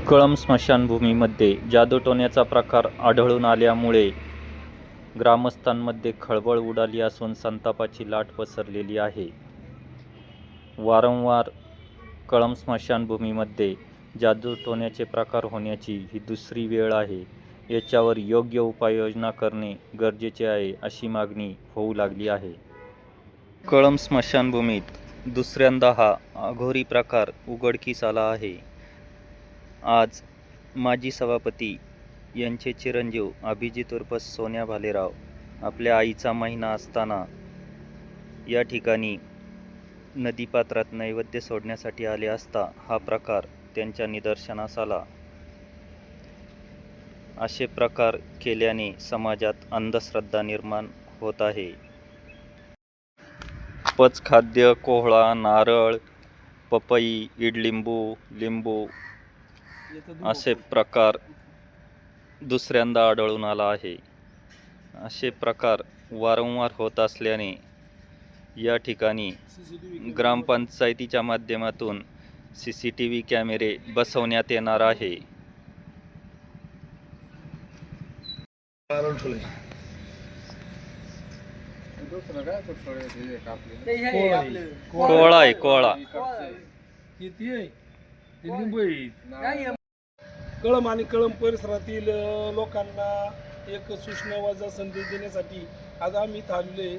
कळंब स्मशानभूमीमध्ये जादूटोण्याचा प्रकार आढळून आल्यामुळे ग्रामस्थांमध्ये खळबळ उडाली असून संतापाची लाट पसरलेली आहे. वारंवार कळंब स्मशानभूमीमध्ये जादूटोण्याचे प्रकार होण्याची ही दुसरी वेळ आहे. याच्यावर योग्य उपाययोजना करणे गरजेचे आहे, अशी मागणी होऊ लागली आहे. कळंब स्मशानभूमीत दुसऱ्यांदा हा अघोरी प्रकार उघडकीस आला आहे. आज माजी सभापती यांचे चिरंजीव अभिजित उर्फ सोन्या भालेराव आपल्या आईचा महिना असताना या ठिकाणी नदीपात्रात नैवेद्य सोडण्यासाठी आले असता हा प्रकार त्यांच्या निदर्शनास आला. असे प्रकार केल्याने समाजात अंधश्रद्धा निर्माण होत आहे. पचखाद्य, कोहळा, नारळ, पपई, इडलिंबू, लिंबू असे प्रकार दुसऱ्यांदा आढळून आला आहे. असे प्रकार वारंवार होत असल्याने या ठिकाणी ग्रामपंचायतीच्या माध्यमातून CCTV कॅमेरे बसवण्यात येणार आहे. कोहळा आहे, कोहळा. कळंब आणि कळंब परिसरातील लोकांना एक सूचना वजा संदेश देण्यासाठी आज आम्ही इथं आलेलो आहे.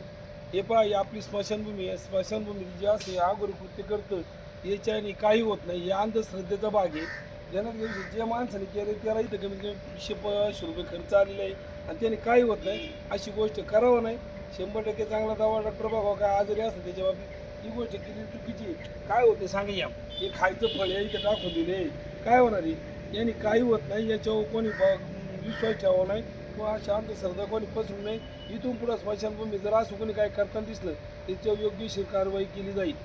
हे पहा, ही आपली स्मशानभूमी आहे. स्मशानभूमी जे असे आगोरी कृत्य करतं याच्याने काही होत नाही. या अंधश्रद्धेचा भाग आहे. ज्या माणसाने केलं त्याला इथं कमीत कमी 100-500 रुपये खर्च आलेला आहे आणि त्याने काही होत नाही. अशी गोष्ट करावं नाही. 100% चांगला दवा डॉक्टर बघावा काय आजारी असतं त्याच्या बाबतीत ही गोष्ट किती चुकीची काय होते सांगा. या हे खायचं फळ आहे इथं टाकून दिले काय होणार आहे. यांनी काही होत नाही. याच्यावर कोणी विश्वास ठेवा नाही किंवा अशा अंधश्रद्धा कोणी पसरू नये. इथून पुढं स्मशानभूमी जर असं कोणी काय करताना दिसलं त्याच्यावर योग्यशीर कारवाई केली जाईल.